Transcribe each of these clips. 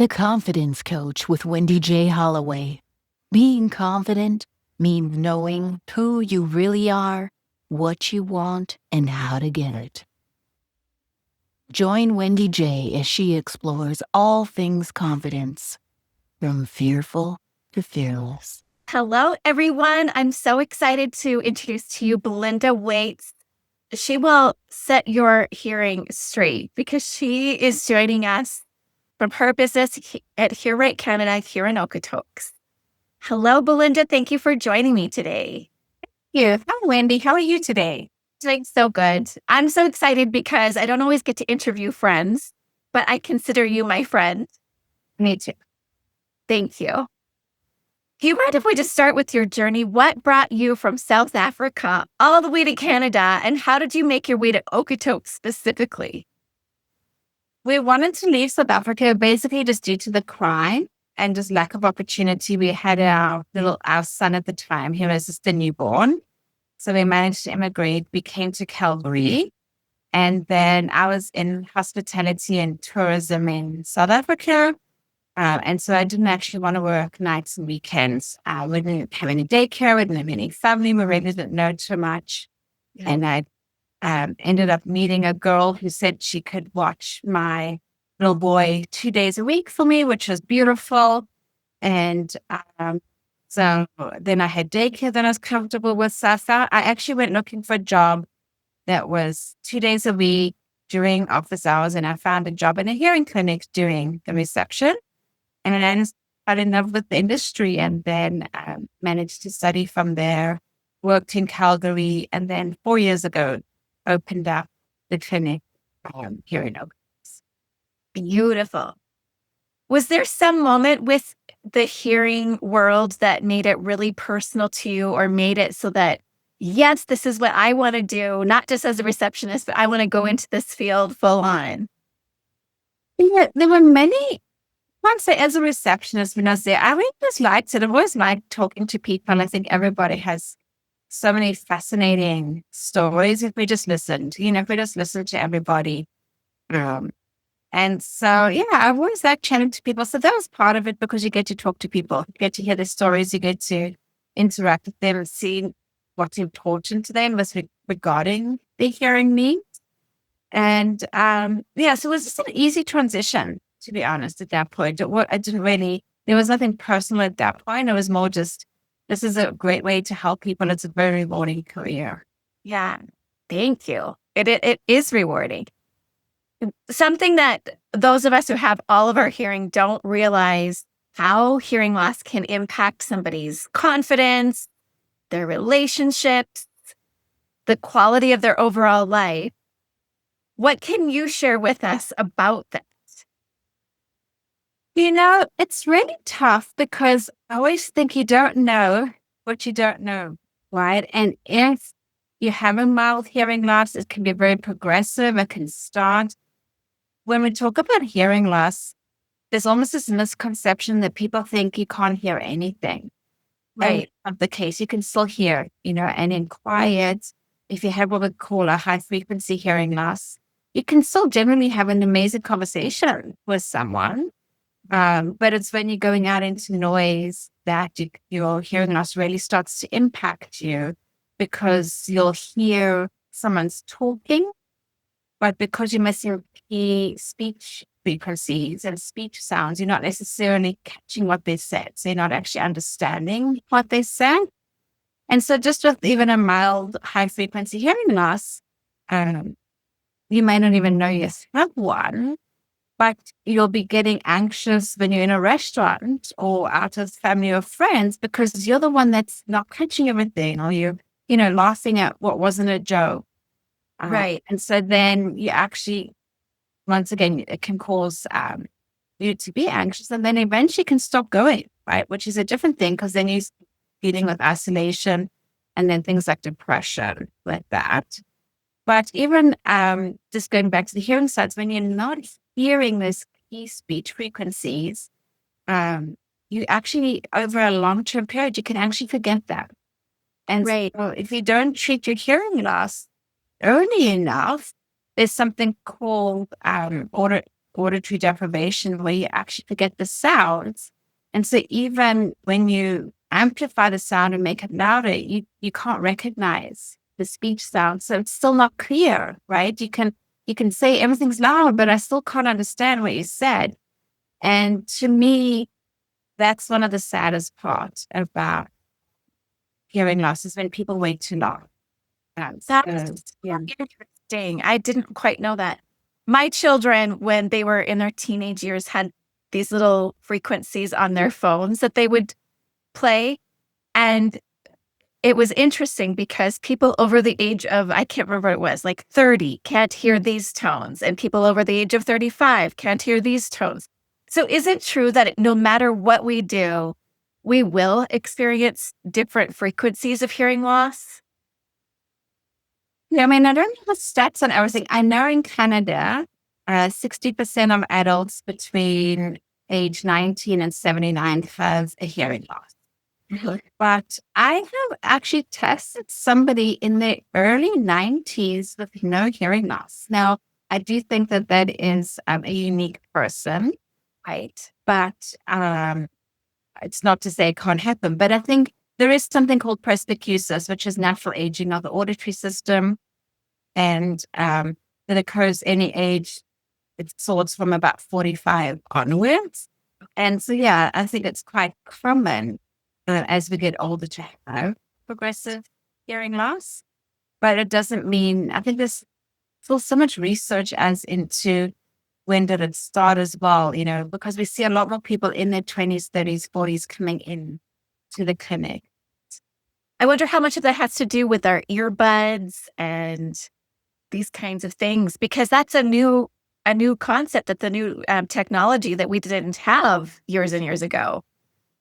The Confidence Coach with Wendy J Holloway. Being confident means knowing who you really are, what you want, and how to get it. Join Wendy J as she explores all things confidence, from fearful to fearless. Hello, everyone. I'm so excited to introduce to you Belinda Waites. She will set your hearing straight because she is joining us from her business at Hear Right Canada here in Okotoks. Hello, Belinda. Thank you for joining me today. Yeah. Hi, Wendy. How are you today? Doing so good. I'm so excited because I don't always get to interview friends, but I consider you my friend. Me too. Thank you. Do you mind if we just start with your journey? What brought you from South Africa all the way to Canada, and how did you make your way to Okotoks specifically? We wanted to leave South Africa basically just due to the crime and just lack of opportunity. We had our son at the time. He was just a newborn. So we managed to immigrate. We came to Calgary. And then I was in hospitality and tourism in South Africa. And so I didn't actually want to work nights and weekends. We didn't have any daycare. We didn't have any family. We really didn't know too much. Yeah. And I ended up meeting a girl who said she could watch my little boy 2 days a week for me, which was beautiful. And so then I had daycare that I was comfortable with. So I actually went looking for a job that was 2 days a week during office hours. And I found a job in a hearing clinic doing the reception. And then I fell in love with the industry and then managed to study from there, worked in Calgary, and then 4 years ago, opened up the clinic here in Okotoks. Beautiful. Was there some moment with the hearing world that made it really personal to you, or made it so that, yes, this is what I want to do, not just as a receptionist, but I want to go into this field full on? Yeah, there were many. I can't say as a receptionist when I was there, I really just liked it. I've always liked talking to people. I think everybody has so many fascinating stories if we just listened, if we just listened to everybody. And so, yeah, I've always liked chatting to people. So that was part of it because you get to talk to people, you get to hear their stories, you get to interact with them and see what's important to them regarding their hearing needs. And so it was just an easy transition, to be honest, at that point. There was nothing personal at that point. It was more just, this is a great way to help people. It's a very rewarding career. Yeah, thank you. It is rewarding. Something that those of us who have all of our hearing don't realize how hearing loss can impact somebody's confidence, their relationships, the quality of their overall life. What can you share with us about that? It's really tough because I always think you don't know what you don't know, right? And if you have a mild hearing loss, it can be very progressive. It can start. When we talk about hearing loss, there's almost this misconception that people think you can't hear anything. Right. And it's not the case. You can still hear, and in quiet, if you have what we call a high frequency hearing loss, you can still generally have an amazing conversation with someone. But it's when you're going out into noise that your hearing loss really starts to impact you, because you'll hear someone's talking, but because you're missing key speech frequencies and speech sounds, you're not necessarily catching what they said. So you're not actually understanding what they said. And so just with even a mild high frequency hearing loss, you may not even know you have one, but you'll be getting anxious when you're in a restaurant or out with family or friends because you're the one that's not catching everything, or you're, laughing at what wasn't a joke. Right. And so then you actually, once again, it can cause you to be anxious, and then eventually can stop going, right? Which is a different thing, because then you're dealing with isolation and then things like depression, like that. But even just going back to the hearing sides, when you're not hearing those key speech frequencies, you actually, over a long-term period, you can actually forget that. And right. So if you don't treat your hearing loss early enough, there's something called auditory deprivation where you actually forget the sounds. And so even when you amplify the sound and make it louder, you can't recognize the speech sound. So it's still not clear, right? You can say everything's loud, but I still can't understand what you said. And to me, that's one of the saddest parts about hearing loss is when people wait too long. That's interesting. I didn't quite know that. My children, when they were in their teenage years, had these little frequencies on their phones that they would play. And it was interesting because people over the age of, I can't remember what it was, like 30 can't hear these tones. And people over the age of 35 can't hear these tones. So is it true that no matter what we do, we will experience different frequencies of hearing loss? Yeah, I mean, I don't have stats on everything. I know in Canada, 60% of adults between age 19 and 79 have a hearing loss. But I have actually tested somebody in their early 90s with no hearing loss. Now, I do think that that is a unique person, Right. but it's not to say it can't happen. But I think there is something called presbycusis, which is natural aging of the auditory system. And that occurs any age. It sorts from about 45 onwards. And so, yeah, I think it's quite common as we get older to have progressive hearing loss. But it doesn't mean, I think there's still so much research as into when did it start as well, because we see a lot more people in their 20s, 30s, 40s coming in to the clinic. I wonder how much of that has to do with our earbuds and these kinds of things, because that's a new concept. That's a new technology that we didn't have years and years ago.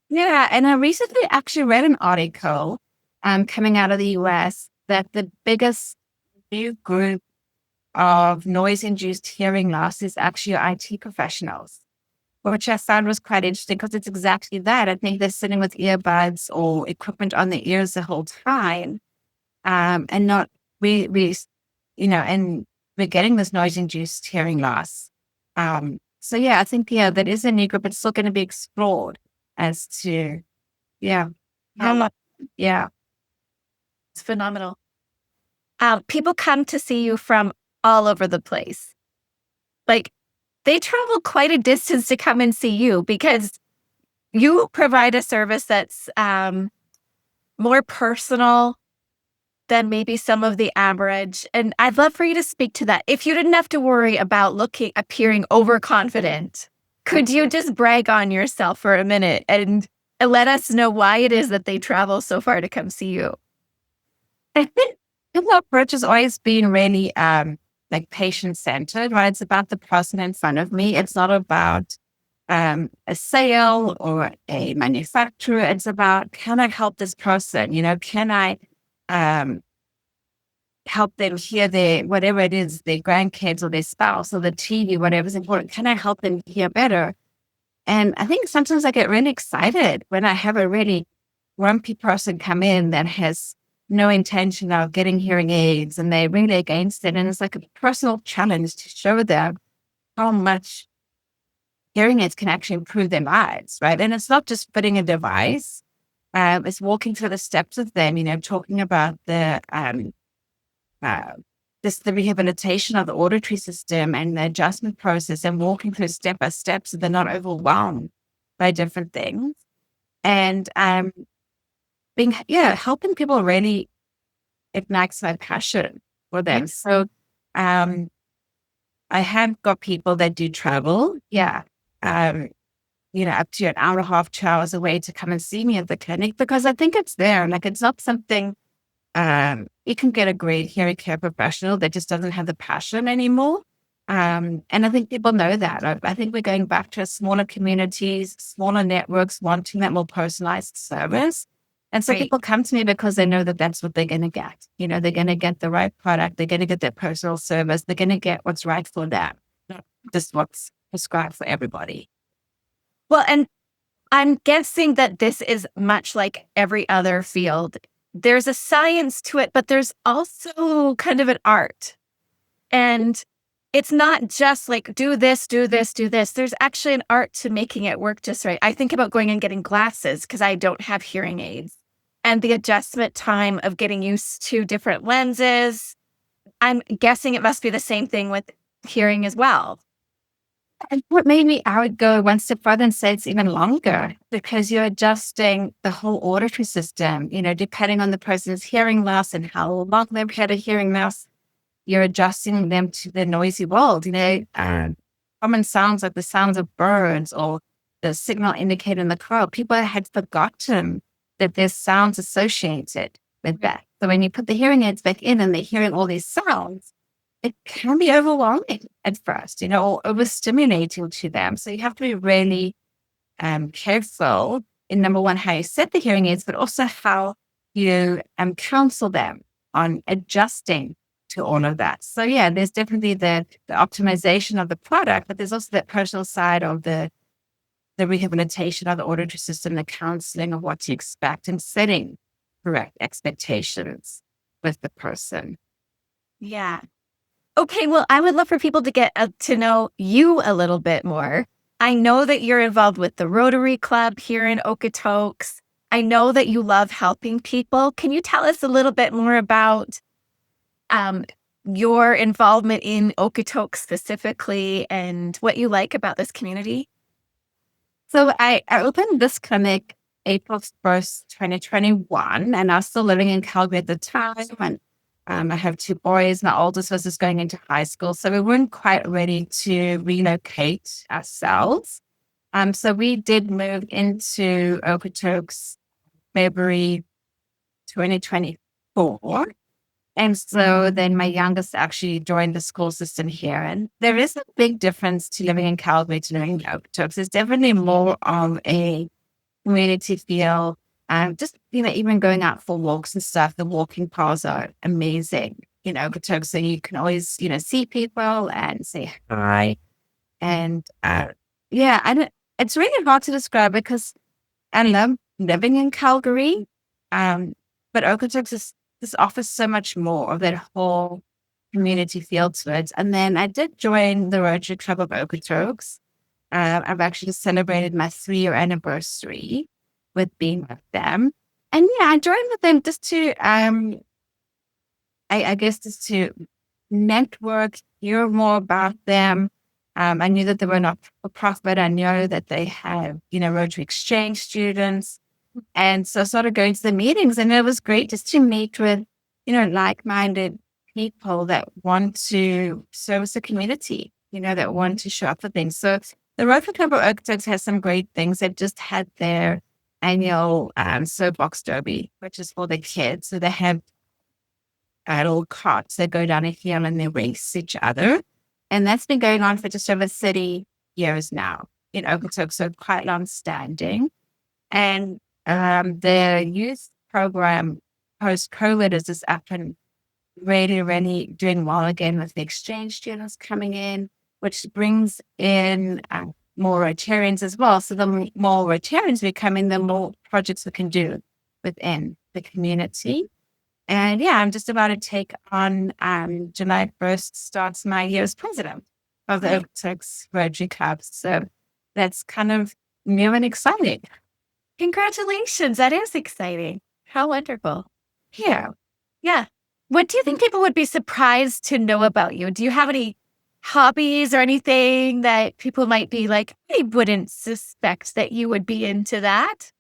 Yeah, and I recently actually read an article coming out of the US that the biggest new group of noise-induced hearing loss is actually IT professionals, which I found was quite interesting because it's exactly that. I think they're sitting with earbuds or equipment on their ears the whole time, and not and we're getting this noise-induced hearing loss. So yeah, I think that is a new group. It's still going to be explored as to how much. Yeah, It's phenomenal. People come to see you from all over the place. Like, they travel quite a distance to come and see you because you provide a service that's more personal than maybe some of the average. And I'd love for you to speak to that. If you didn't have to worry about appearing overconfident, could you just brag on yourself for a minute and let us know why it is that they travel so far to come see you? I think the approach has always been really like patient-centered, right? It's about the person in front of me. It's not about a sale or a manufacturer. It's about, can I help this person? Can I help them hear their, whatever it is, their grandkids or their spouse or the TV, whatever's important. Can I help them hear better? And I think sometimes I get really excited when I have a really grumpy person come in that has no intention of getting hearing aids and they're really against it. And it's like a personal challenge to show them how much hearing aids can actually improve their lives, right? And it's not just fitting a device. It's walking through the steps of them, talking about the rehabilitation of the auditory system and the adjustment process and walking through step by step so they're not overwhelmed by different things. And helping people really ignites my passion for them. So I have got people that do travel. Yeah. Up to an hour and a half, 2 hours away to come and see me at the clinic because I think it's there. Like it's not something you can get a great hearing care professional that just doesn't have the passion anymore. And I think people know that. I think we're going back to smaller communities, smaller networks, wanting that more personalized service. And so people come to me because they know that that's what they're going to get. They're going to get the right product. They're going to get their personal service. They're going to get what's right for them, not just what's prescribed for everybody. Well, and I'm guessing that this is much like every other field. There's a science to it, but there's also kind of an art. And it's not just like do this, do this, do this. There's actually an art to making it work just right. I think about going and getting glasses because I don't have hearing aids, and the adjustment time of getting used to different lenses. I'm guessing it must be the same thing with hearing as well. And what made me, I would go one step further and say it's even longer because you're adjusting the whole auditory system, depending on the person's hearing loss and how long they've had a hearing loss, you're adjusting them to the noisy world, common sounds like the sounds of birds or the signal indicator in the car. People had forgotten that there's sounds associated with that. So when you put the hearing aids back in and they're hearing all these sounds, it can be overwhelming at first, or overstimulating to them. So you have to be really careful in number one, how you set the hearing aids, but also how you counsel them on adjusting to all of that. So yeah, there's definitely the optimization of the product, but there's also that personal side of the rehabilitation of the auditory system, the counseling of what to expect and setting correct expectations with the person. Yeah. Okay, well, I would love for people to get to know you a little bit more. I know that you're involved with the Rotary Club here in Okotoks. I know that you love helping people. Can you tell us a little bit more about your involvement in Okotoks specifically and what you like about this community? So I opened this clinic April 1st, 2021, and I was still living in Calgary at the time. And I have two boys. My oldest was just going into high school. So we weren't quite ready to relocate ourselves. So we did move into Okotoks February 2024. And so then my youngest actually joined the school system here. And there is a big difference to living in Calgary to living in Okotoks. There's definitely more of a community feel. Just, even going out for walks and stuff, the walking paths are amazing, Okotoks. So you can always, see people and say hi. And it's really hard to describe because I love living in Calgary. But Okotoks this offers so much more of that whole community feel to it. And then I did join the Rotary Club of Okotoks. I've actually just celebrated my 3-year anniversary with being with them. And I joined with them just to, I guess just to network, hear more about them. I knew that they were not for profit. I know that they have, Rotary exchange students. And so I started going to the meetings, and it was great just to meet with, like-minded people that want to service the community, that want to show up for things. So the Rotary Club of Okotoks has some great things. They've just had their annual soapbox derby, which is for the kids. So they have little carts that go down a hill and they race each other. And that's been going on for just over 30 years now in Okotoks, so quite long standing. And the youth program post-COVID is just up and really, really doing well again with the exchange students coming in, which brings in more Rotarians as well. So the more Rotarians we come in, the more projects we can do within the community. And I'm just about to take on July 1st starts my year as president of the Okotoks Rotary Club. So that's kind of new and exciting. Congratulations. That is exciting. How wonderful. Yeah. Yeah. What do you think people would be surprised to know about you? Do you have any hobbies or anything that people might be like, I wouldn't suspect that you would be into that?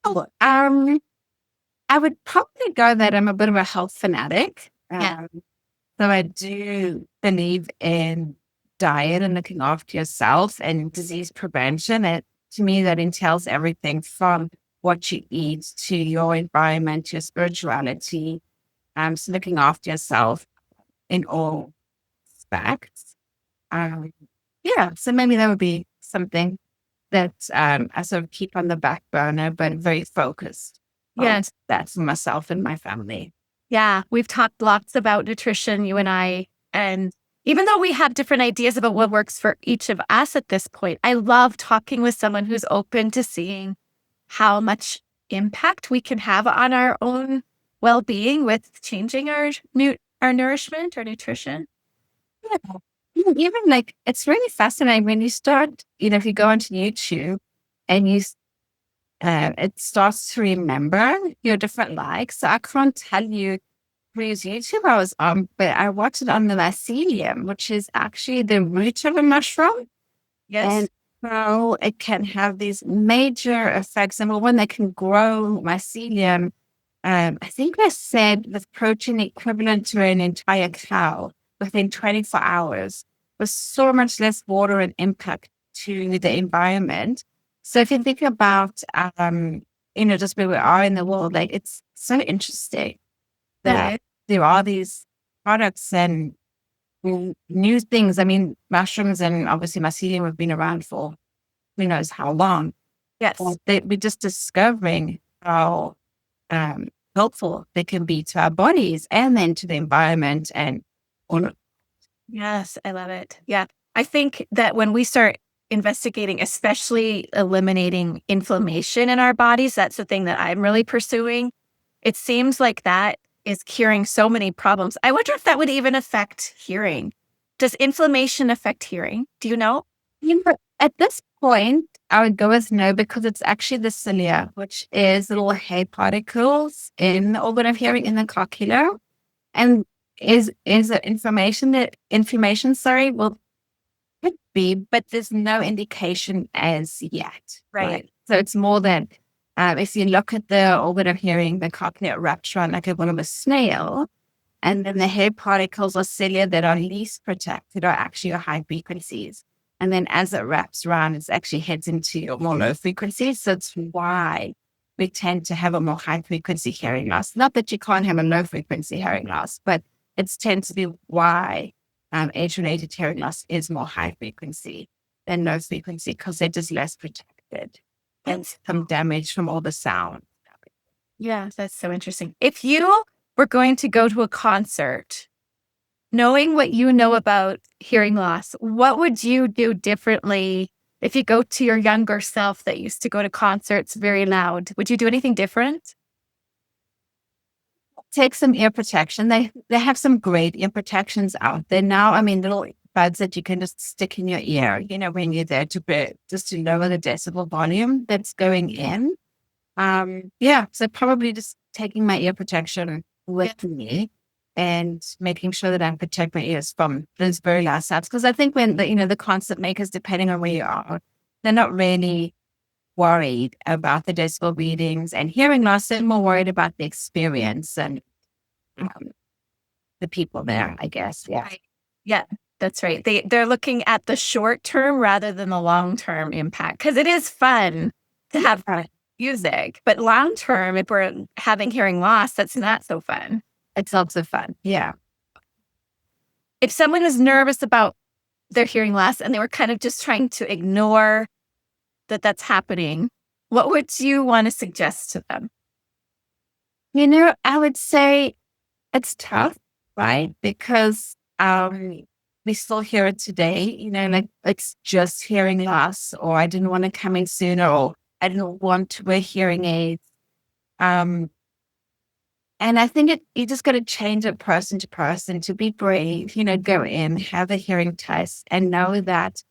Oh, I would probably go that I'm a bit of a health fanatic. So I do believe in diet and looking after yourself and disease prevention. To me, that entails everything from what you eat to your environment, your spirituality. So looking after yourself in all aspects. So maybe that would be something that I sort of keep on the back burner, but very focused. Yes. That's for myself and my family. Yeah. We've talked lots about nutrition, you and I. And even though we have different ideas about what works for each of us at this point, I love talking with someone who's open to seeing how much impact we can have on our own well-being with changing our nourishment, our nutrition. Even like, it's really fascinating when you start, if you go onto YouTube and it starts to remember your different likes. So I can't tell you whose YouTube I was on, but I watched it on the mycelium, which is actually the root of a mushroom. Yes. And so it can have these major effects. Number one, they can grow mycelium. I think they said with protein equivalent to an entire cow within 24 hours, with so much less water and impact to the environment. So if you think about, just where we are in the world, like, it's so interesting that there are these products and new things. I mean, mushrooms and obviously mycelium have been around for who knows how long. Yes. We're just discovering how helpful they can be to our bodies and then to the environment and all of. Yes, I love it. Yeah. I think that when we start investigating, especially eliminating inflammation in our bodies, that's the thing that I'm really pursuing. It seems like that is curing so many problems. I wonder if that would even affect hearing. Does inflammation affect hearing? Do you know? At this point, I would go with no, because it's actually the cilia, which is little hair particles in the organ of hearing in the cochlea. And is it inflammation, well, could be, but there's no indication as yet. Right. So it's more than, if you look at the organ of hearing, the cochlear wraps around like a one of a snail, and then the hair particles or cilia that are least protected are actually your high frequencies. And then as it wraps around, it actually heads into your more low frequencies. So it's why we tend to have a more high frequency hearing loss. Not that you can't have a low frequency hearing loss, but it tends to be why age-related hearing loss is more high frequency than low frequency, because they're just less protected and some damage from all the sound. Yeah, that's so interesting. If you were going to go to a concert, knowing what you know about hearing loss, what would you do differently if you go to your younger self that used to go to concerts very loud? Would you do anything different? Take some ear protection. They have some great ear protections out there now. I mean, little buds that you can just stick in your ear, when you're there just to lower the decibel volume that's going in. So probably just taking my ear protection with me and making sure that I protect my ears from those very loud sounds. Because I think when the concert makers, depending on where you are, they're not really worried about the decibel readings and hearing loss. They're more worried about the experience and the people there, I guess. Yeah. Right. Yeah, that's right. They're looking at the short term rather than the long term impact, because it is fun to have music, but long term, if we're having hearing loss, that's not so fun. It's also fun. Yeah. If someone is nervous about their hearing loss and they were kind of just trying to ignore that that's happening, what would you want to suggest to them? I would say it's tough, right? Because we still hear it today, like it's just hearing loss, or I didn't want to come in sooner, or I didn't want to wear hearing aids. And I think you just got to change it person to person, to be brave, go in, have a hearing test, and know that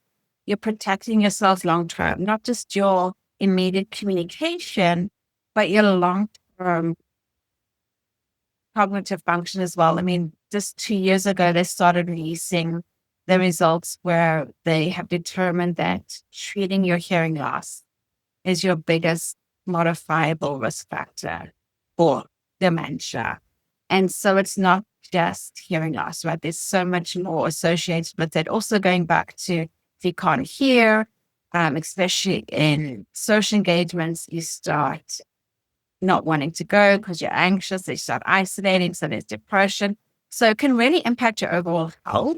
you're protecting yourself long term, not just your immediate communication, but your long term cognitive function as well. I mean, just 2 years ago, they started releasing the results where they have determined that treating your hearing loss is your biggest modifiable risk factor for dementia. And so it's not just hearing loss, right? There's so much more associated with it. Also going back to, if you can't hear, especially in social engagements, you start not wanting to go because you're anxious, they start isolating, so there's depression. So it can really impact your overall health.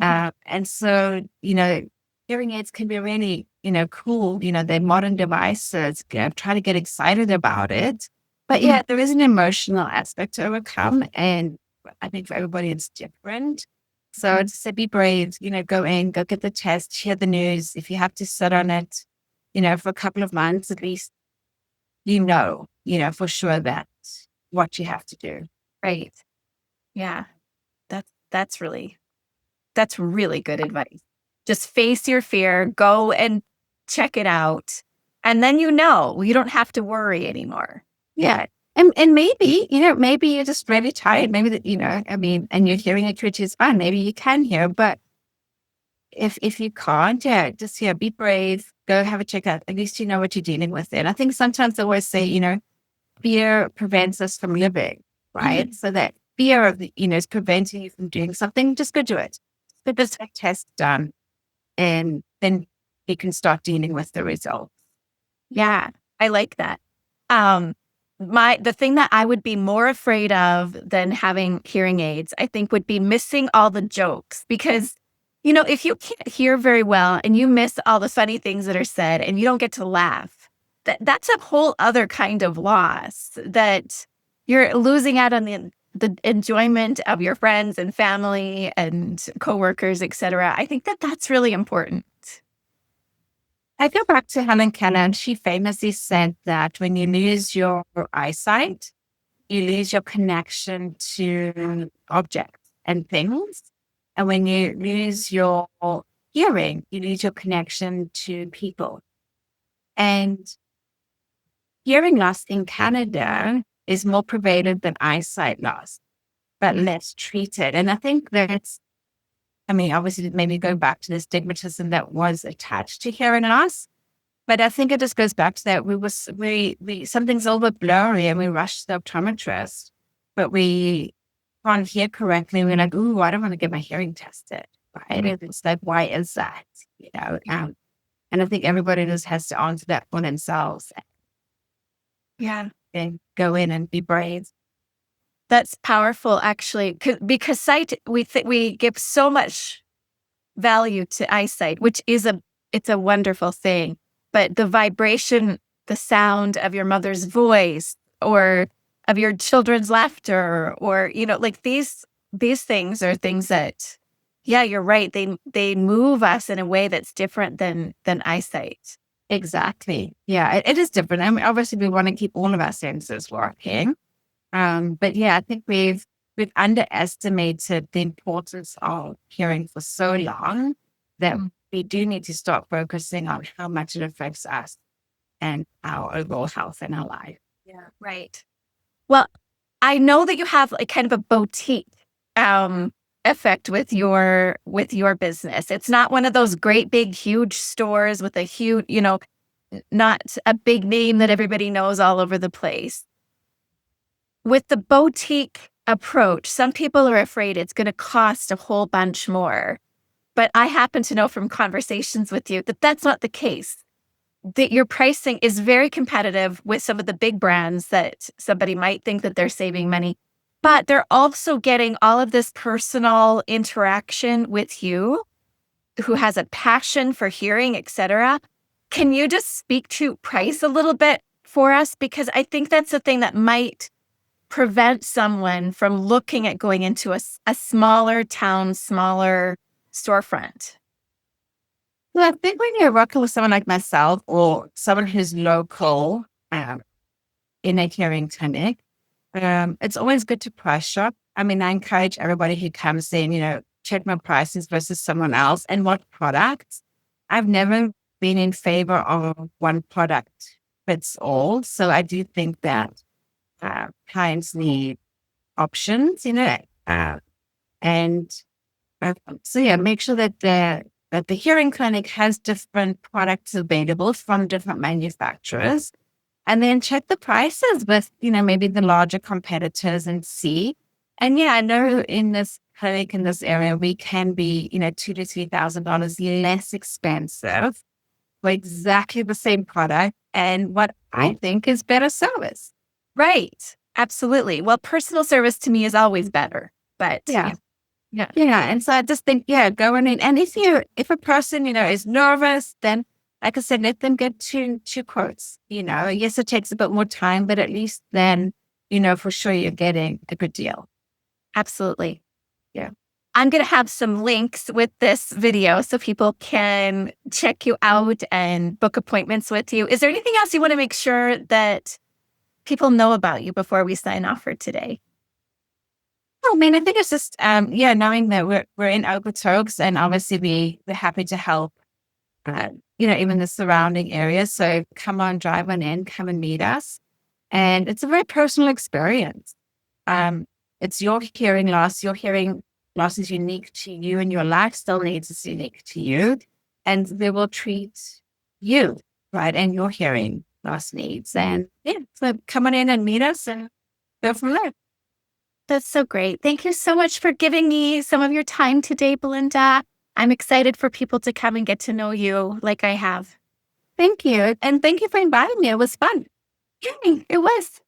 And so, hearing aids can be really, cool. They're modern devices. Try to get excited about it. But yeah, there is an emotional aspect to overcome. And I think for everybody, it's different. So just say, be brave, go in, go get the test, hear the news. If you have to sit on it, for a couple of months, at least, for sure that's what you have to do. Right. Yeah. That's really that's really good advice. Just face your fear, go and check it out. And then you don't have to worry anymore. Yeah. And maybe, maybe you're just really tired. Maybe that, and you're hearing it, which is fine. Maybe you can hear, but if you can't, just be brave, go have a checkup. At least you know what you're dealing with. And I think sometimes I always say, fear prevents us from living, right? So that fear of is preventing you from doing something, just go do it. Get this test done, and then you can start dealing with the results. Yeah, I like that. The thing that I would be more afraid of than having hearing aids, I think, would be missing all the jokes. Because, if you can't hear very well and you miss all the funny things that are said and you don't get to laugh, that's a whole other kind of loss, that you're losing out on the enjoyment of your friends and family and coworkers, etc. I think that's really important. I go back to Helen Keller, and she famously said that when you lose your eyesight, you lose your connection to objects and things. And when you lose your hearing, you lose your connection to people. And hearing loss in Canada is more prevalent than eyesight loss, but less treated. And I think obviously, maybe go back to the stigmatism that was attached to hearing loss. But I think it just goes back to that we something's a little bit blurry, and we rush to the optometrist, but we can't hear correctly. We're like, ooh, I don't want to get my hearing tested, right? And it's like, why is that? And I think everybody just has to answer that for themselves. Yeah. And go in and be brave. That's powerful, actually, because sight, we give so much value to eyesight, which it's a wonderful thing. But the vibration, the sound of your mother's voice, or of your children's laughter, or these things are things that, yeah, you're right. They move us in a way that's different than eyesight. Exactly. Yeah, it is different. I mean, obviously, we want to keep all of our senses working. But yeah, I think we've underestimated the importance of hearing for so long that we do need to start focusing on how much it affects us and our overall health in our life. Yeah, right. Well, I know that you have kind of a boutique effect with your business. It's not one of those great big huge stores with a huge, not a big name that everybody knows all over the place. With the boutique approach, some people are afraid it's going to cost a whole bunch more. But I happen to know from conversations with you that that's not the case. That your pricing is very competitive with some of the big brands that somebody might think that they're saving money. But they're also getting all of this personal interaction with you, who has a passion for hearing, etc. Can you just speak to price a little bit for us? Because I think that's the thing that might prevent someone from looking at going into a smaller town, smaller storefront. Well, I think when you're working with someone like myself or someone who's local in a hearing clinic, it's always good to price shop. I mean, I encourage everybody who comes in, check my prices versus someone else and what products. I've never been in favor of one product fits all. So I do think that clients need options, and so make sure that the hearing clinic has different products available from different manufacturers, and then check the prices with, maybe the larger competitors and see. And I know in this clinic in this area, we can be, $2,000 to $3,000 less expensive for exactly the same product and what I think is better service. Right. Absolutely. Well, personal service to me is always better, but yeah. And so I just think, go in. And if a person, is nervous, then like I said, let them get two quotes, yes, it takes a bit more time, but at least then, for sure you're getting a good deal. Absolutely. Yeah. I'm going to have some links with this video so people can check you out and book appointments with you. Is there anything else you want to make sure that people know about you before we sign off for today? I mean, I think it's just, knowing that we're in Okotoks and obviously we're happy to help, even the surrounding areas. So come on, drive on in, come and meet us. And it's a very personal experience. Um, it's your hearing loss. Your hearing loss is unique to you and your lifestyle needs is unique to you. And they will treat you, right? And your hearing loss needs. And so come on in and meet us and go from there. That's so great. Thank you so much for giving me some of your time today, Belinda. I'm excited for people to come and get to know you like I have. Thank you. And thank you for inviting me. It was fun. Yay, it was.